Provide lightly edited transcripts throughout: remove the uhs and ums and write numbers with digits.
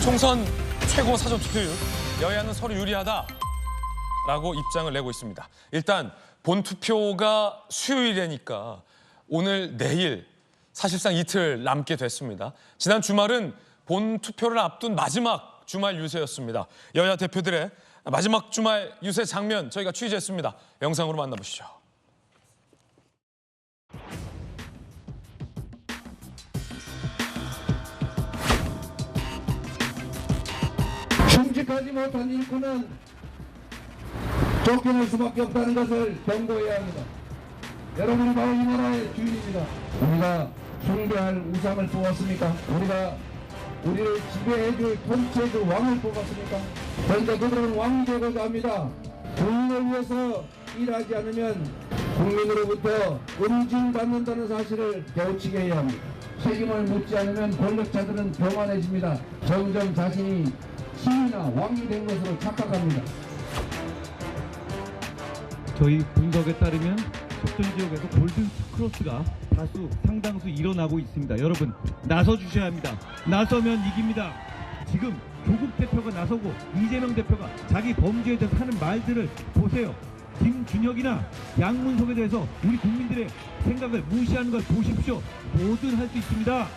총선 최고 사전투표율, 여야는 서로 유리하다라고 입장을 내고 있습니다. 일단 본투표가 수요일이니까 오늘, 내일 사실상 이틀 남게 됐습니다. 지난 주말은 본투표를 앞둔 마지막 주말 유세였습니다. 여야 대표들의 마지막 주말 유세 장면 저희가 취재했습니다. 영상으로 만나보시죠. 충직하지 못한 일꾼은 쫓겨날 수밖에 없다는 것을 경고해야 합니다. 여러분이 바로 이 나라의 주인입니다. 우리가 숭배할 우상을 뽑았습니까? 우리가 우리를 지배해줄 통치해줄 왕을 뽑았습니까? 그런데 그들은 왕이 되고자 합니다. 국민을 위해서 일하지 않으면 국민으로부터 응징받는다는 사실을 깨우치게 해야 합니다. 책임을 묻지 않으면 권력자들은 교만해집니다. 점점 자신이 신이나 왕이 된 것으로 착각합니다. 저희 분석에 따르면 속전 지역에서 골든 크로스가 상당수 일어나고 있습니다. 여러분 나서 주셔야 합니다. 나서면 이깁니다. 지금 조국 대표가 나서고 이재명 대표가 자기 범죄에 대해서 하는 말들을 보세요. 김준혁이나 양문석에 대해서 우리 국민들의 생각을 무시하는 걸 보십시오. 뭐든 할 수 있습니다.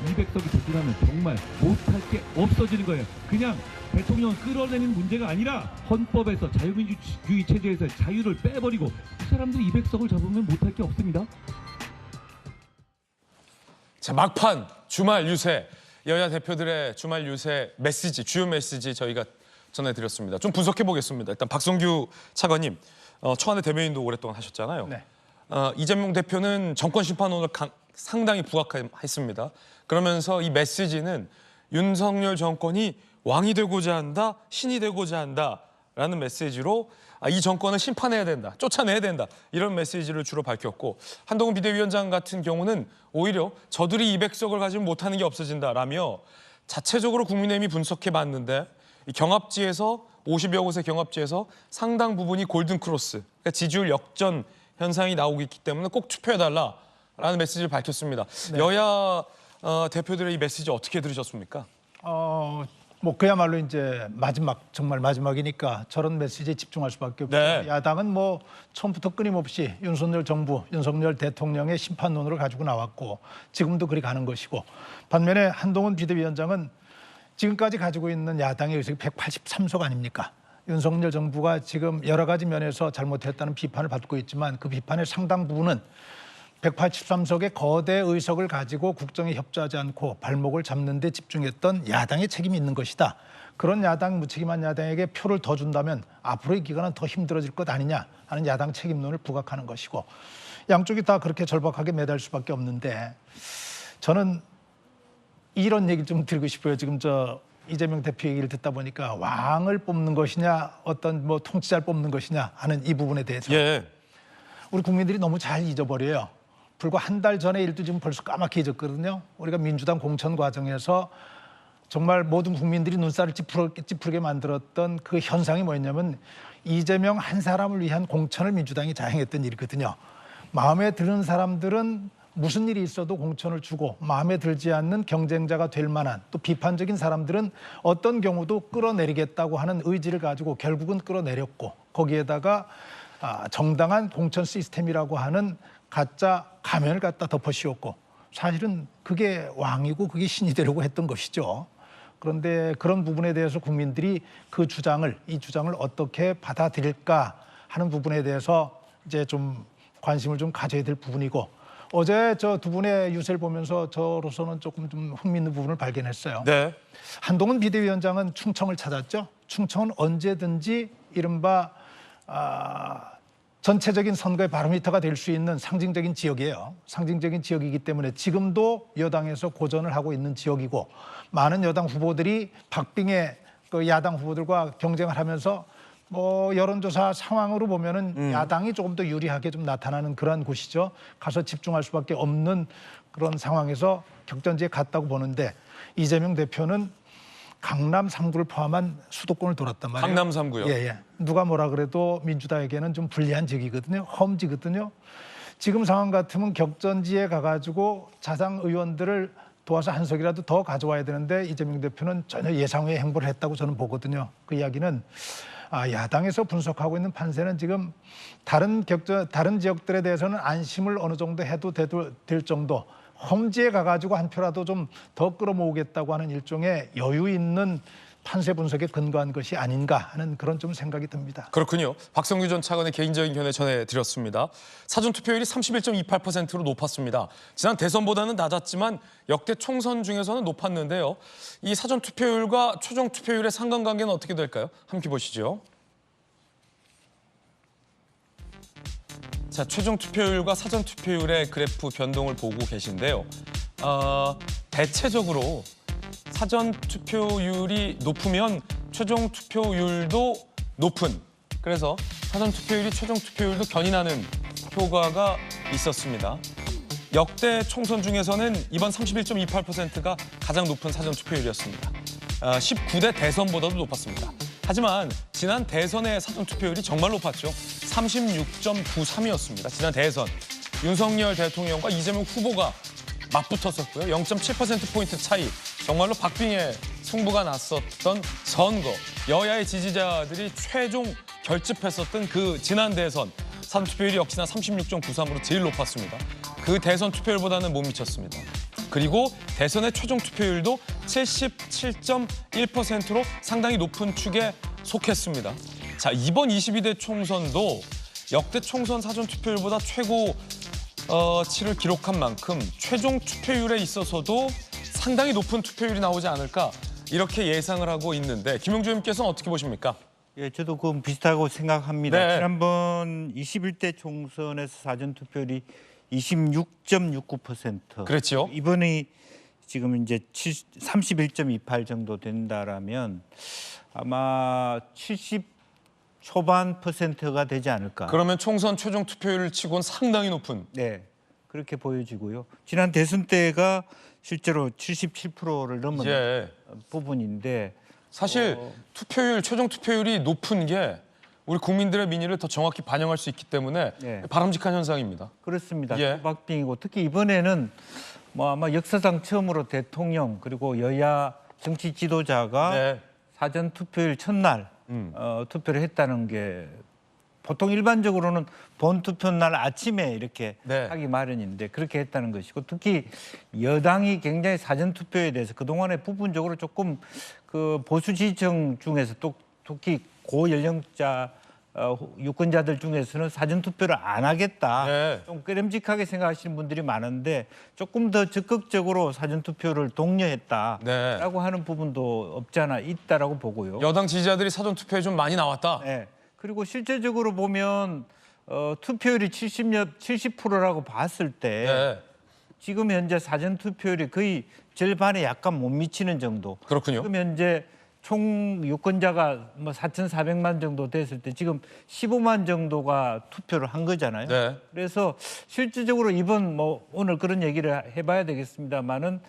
200석이 도출하면 정말 못할 게 없어지는 거예요. 그냥 대통령을 끌어내는 문제가 아니라 헌법에서 자유민주주의 체제에서 자유를 빼버리고 그 사람들 200석을 잡으면 못할 게 없습니다. 자, 막판 주말 유세, 여야 대표들의 주말 유세 메시지, 주요 메시지 저희가 전해드렸습니다. 좀 분석해 보겠습니다. 일단 박성규 차관님, 청와대 대변인도 오랫동안 하셨잖아요. 네. 이재명 대표는 정권 심판론을 상당히 부각했습니다. 그러면서 이 메시지는 윤석열 정권이 왕이 되고자 한다, 신이 되고자 한다라는 메시지로 이 정권을 심판해야 된다, 쫓아내야 된다 이런 메시지를 주로 밝혔고, 한동훈 비대위원장 같은 경우는 오히려 저들이 200석을 가지면 못하는 게 없어진다라며 자체적으로 국민의힘이 분석해봤는데 이 경합지에서 50여 곳의 경합지에서 상당 부분이 골든크로스, 그러니까 지지율 역전 현상이 나오고 있기 때문에 꼭 투표해달라라는 메시지를 밝혔습니다. 네. 여야 대표들의 이 메시지 어떻게 들으셨습니까? 뭐 그야말로 이제 정말 마지막이니까 저런 메시지에 집중할 수밖에 없죠. 네. 야당은 뭐 처음부터 끊임없이 윤석열 정부, 윤석열 대통령의 심판론을 가지고 나왔고 지금도 그리 가는 것이고, 반면에 한동훈 비대위원장은 지금까지 가지고 있는 야당의 의석이 183석 아닙니까? 윤석열 정부가 지금 여러 가지 면에서 잘못했다는 비판을 받고 있지만 그 비판의 상당 부분은 183석의 거대 의석을 가지고 국정에 협조하지 않고 발목을 잡는 데 집중했던 야당의 책임이 있는 것이다. 그런 무책임한 야당에게 표를 더 준다면 앞으로의 기간은 더 힘들어질 것 아니냐 하는 야당 책임론을 부각하는 것이고, 양쪽이 다 그렇게 절박하게 매달 수밖에 없는데, 저는 이런 얘기를 좀 드리고 싶어요. 지금 이재명 대표 얘기를 듣다 보니까 왕을 뽑는 것이냐 어떤 뭐 통치자를 뽑는 것이냐 하는 이 부분에 대해서 우리 국민들이 너무 잘 잊어버려요. 불과 한 달 전의 일도 지금 벌써 까맣게 잊었거든요. 우리가 민주당 공천 과정에서 정말 모든 국민들이 눈살을 찌푸르게 만들었던 그 현상이 뭐였냐면 이재명 한 사람을 위한 공천을 민주당이 자행했던 일이거든요. 마음에 드는 사람들은 무슨 일이 있어도 공천을 주고, 마음에 들지 않는 경쟁자가 될 만한 또 비판적인 사람들은 어떤 경우도 끌어내리겠다고 하는 의지를 가지고 결국은 끌어내렸고, 거기에다가 정당한 공천 시스템이라고 하는 가짜 가면을 갖다 덮어 씌웠고, 사실은 그게 왕이고 그게 신이 되려고 했던 것이죠. 그런데 그런 부분에 대해서 국민들이 이 주장을 어떻게 받아들일까 하는 부분에 대해서 이제 좀 관심을 좀 가져야 될 부분이고, 어제 저 두 분의 유세를 보면서 저로서는 조금 좀 흥미있는 부분을 발견했어요. 네. 한동훈 비대위원장은 충청을 찾았죠. 충청은 언제든지 이른바 전체적인 선거의 바로미터가 될 수 있는 상징적인 지역이에요. 상징적인 지역이기 때문에 지금도 여당에서 고전을 하고 있는 지역이고, 많은 여당 후보들이 박빙의 그 야당 후보들과 경쟁을 하면서 뭐 여론조사 상황으로 보면은 야당이 조금 더 유리하게 좀 나타나는 그러한 곳이죠. 가서 집중할 수밖에 없는 그런 상황에서 격전지에 갔다고 보는데, 이재명 대표는 강남 3구를 포함한 수도권을 돌았단 말이에요. 강남 3구요? 예. 누가 뭐라 그래도 민주당에게는 좀 불리한 지역이거든요. 험지거든요. 지금 상황 같으면 격전지에 가가지고 자당 의원들을 도와서 한 석이라도 더 가져와야 되는데 이재명 대표는 전혀 예상 외의 행보를 했다고 저는 보거든요. 그 이야기는 야당에서 분석하고 있는 판세는 지금 다른 지역들에 대해서는 안심을 어느 정도 해도 될 정도, 험지에 가가지고 한 표라도 좀 더 끌어모으겠다고 하는 일종의 여유 있는 판세 분석에 근거한 것이 아닌가 하는 그런 좀 생각이 듭니다. 그렇군요. 박성규 전 차관의 개인적인 견해 전해드렸습니다. 사전투표율이 31.28%로 높았습니다. 지난 대선보다는 낮았지만 역대 총선 중에서는 높았는데요. 이 사전투표율과 최종투표율의 상관관계는 어떻게 될까요? 함께 보시죠. 자, 최종투표율과 사전투표율의 그래프 변동을 보고 계신데요. 대체적으로 사전 투표율이 높으면 최종 투표율도 높은, 그래서 사전 투표율이 최종 투표율도 견인하는 효과가 있었습니다. 역대 총선 중에서는 이번 31.28%가 가장 높은 사전 투표율이었습니다. 19대 대선보다도 높았습니다. 하지만 지난 대선의 사전 투표율이 정말 높았죠. 36.93이었습니다. 지난 대선 윤석열 대통령과 이재명 후보가 맞붙었었고요. 0.7%포인트 차이, 정말로 박빙의 승부가 났었던 선거, 여야의 지지자들이 최종 결집했었던 그 지난 대선 사전 투표율이 역시나 36.93으로 제일 높았습니다. 그 대선 투표율보다는 못 미쳤습니다. 그리고 대선의 최종 투표율도 77.1%로 상당히 높은 축에 속했습니다. 자, 이번 22대 총선도 역대 총선 사전 투표율보다 최고치를 기록한 만큼 최종 투표율에 있어서도 상당히 높은 투표율이 나오지 않을까, 이렇게 예상을 하고 있는데 김용주 의원께서는 어떻게 보십니까? 예, 저도 그건 비슷하고 생각합니다. 네. 지난번 21대 총선에서 사전 투표율이 26.69%. 그렇죠. 이번이 지금 이제 31.28 정도 된다라면 아마 70 초반 %가 되지 않을까. 그러면 총선 최종 투표율을 치고는 상당히 높은. 네, 그렇게 보여지고요. 지난 대선 때가 실제로 77%를 넘은 예. 부분인데 사실 투표율, 최종 투표율이 높은 게 우리 국민들의 민의를 더 정확히 반영할 수 있기 때문에 네. 바람직한 현상입니다. 그렇습니다. 예. 박빙이고 특히 이번에는 뭐 아마 역사상 처음으로 대통령 그리고 여야 정치 지도자가 네. 사전 투표일 첫날 투표를 했다는 게 보통 일반적으로는 본 투표 날 아침에 이렇게 네. 하기 마련인데 그렇게 했다는 것이고 특히 여당이 굉장히 사전 투표에 대해서 그동안에 부분적으로 조금 그 보수 지지층 중에서 또 특히 고연령자 유권자들 중에서는 사전 투표를 안 하겠다. 네. 좀 끄림직하게 생각하시는 분들이 많은데 조금 더 적극적으로 사전 투표를 독려했다라고 네. 하는 부분도 없지 않아 있다라고 보고요. 여당 지지자들이 사전 투표에 좀 많이 나왔다. 네. 그리고 실제적으로 보면 투표율이 70%라고 봤을 때 네. 지금 현재 사전 투표율이 거의 절반에 약간 못 미치는 정도. 그렇군요. 지금 현재 총 유권자가 뭐 4,400만 정도 됐을 때 지금 15만 정도가 투표를 한 거잖아요. 네. 그래서 실질적으로 이번 뭐 오늘 그런 얘기를 해봐야 되겠습니다만은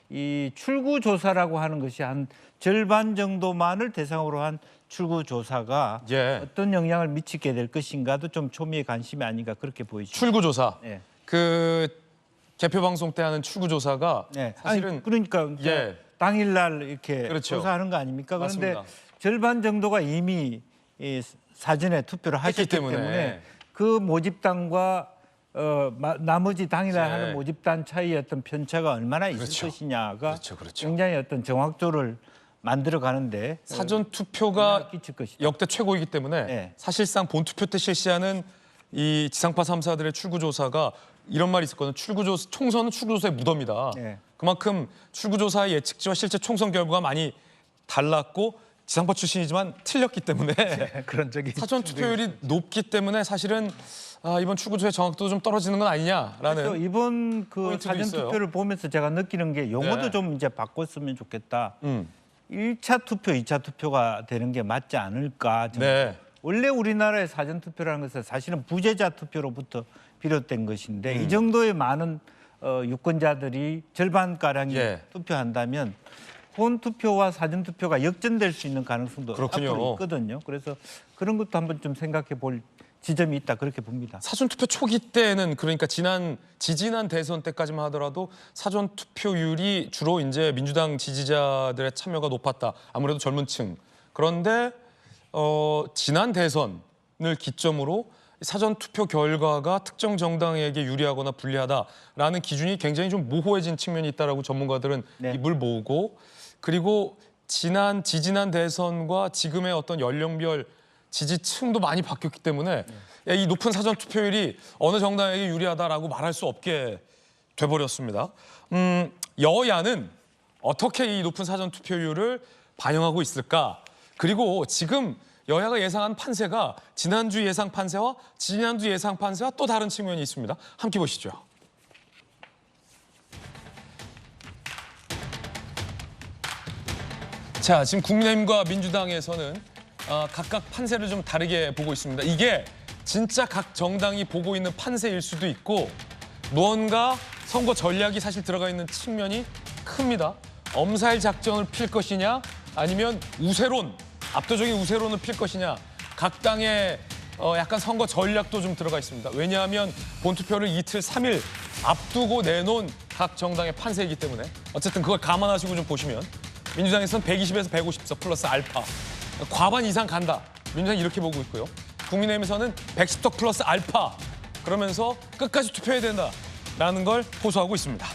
이 출구 조사라고 하는 것이 한 절반 정도만을 대상으로 한 출구 조사가 예. 어떤 영향을 미치게 될 것인가도 좀 초미의 관심이 아닌가 그렇게 보이죠. 출구조사. 네. 그 개표 방송 때 하는 출구조사가 네. 사실은 아니, 그러니까 예. 당일날 이렇게 그렇죠. 조사하는 거 아닙니까? 그런데 맞습니다. 절반 정도가 이미 이 사전에 투표를 하셨기 했기 때문에. 때문에 그 모집단과 나머지 당일날 예. 하는 모집단 사이의 어떤 편차가 얼마나 있을 그렇죠. 것이냐가 그렇죠, 그렇죠. 굉장히 어떤 정확도를 만들어 가는데 사전 투표가 끼칠 것이다. 역대 최고이기 때문에 네. 사실상 본 투표 때 실시하는 이 지상파 3사들의 출구조사가 이런 말이 있었거든요. 총선은 출구조사의 무덤이다. 네. 그만큼 출구조사의 예측치와 실제 총선 결과가 많이 달랐고 지상파 출신이지만 틀렸기 때문에 그런 적이 사전 투표율이 높기 때문에 사실은 이번 출구조사의 정확도도 좀 떨어지는 건 그래서 아니냐라는 이번 그 포인트도 사전 있어요. 투표를 보면서 제가 느끼는 게 용어도 네. 좀 이제 바꿨으면 좋겠다. 1차 투표, 2차 투표가 되는 게 맞지 않을까. 저는 네. 원래 우리나라의 사전 투표라는 것은 사실은 부재자 투표로부터 비롯된 것인데 이 정도의 많은 유권자들이 절반가량이 예. 투표한다면 본 투표와 사전 투표가 역전될 수 있는 가능성도 그렇군요. 앞으로 있거든요. 그래서 그런 것도 한번 좀 생각해 볼 지점이 있다 그렇게 봅니다. 사전투표 초기 때는 그러니까 지지난 대선 때까지만 하더라도 사전투표율이 주로 이제 민주당 지지자들의 참여가 높았다. 아무래도 젊은 층. 그런데 지난 대선을 기점으로 사전투표 결과가 특정 정당에게 유리하거나 불리하다라는 기준이 굉장히 좀 모호해진 측면이 있다라고 전문가들은 네. 입을 모으고 그리고 지지난 대선과 지금의 어떤 연령별 지지층도 많이 바뀌었기 때문에 이 높은 사전투표율이 어느 정당에게 유리하다라고 말할 수 없게 돼버렸습니다. 여야는 어떻게 이 높은 사전투표율을 반영하고 있을까? 그리고 지금 여야가 예상한 판세가 지난주 예상 판세와 지난주 예상 판세와 또 다른 측면이 있습니다. 함께 보시죠. 자, 지금 국민의힘과 민주당에서는 각각 판세를 좀 다르게 보고 있습니다. 이게 진짜 각 정당이 보고 있는 판세일 수도 있고 무언가 선거 전략이 사실 들어가 있는 측면이 큽니다. 엄살 작전을 필 것이냐 아니면 압도적인 우세론을 필 것이냐 각 당의 약간 선거 전략도 좀 들어가 있습니다. 왜냐하면 본투표를 이틀, 3일 앞두고 내놓은 각 정당의 판세이기 때문에 어쨌든 그걸 감안하시고 좀 보시면 민주당에서는 120에서 150석 플러스 알파 과반 이상 간다. 민주당이 이렇게 보고 있고요. 국민의힘에서는 110석 플러스 알파 그러면서 끝까지 투표해야 된다라는 걸 호소하고 있습니다.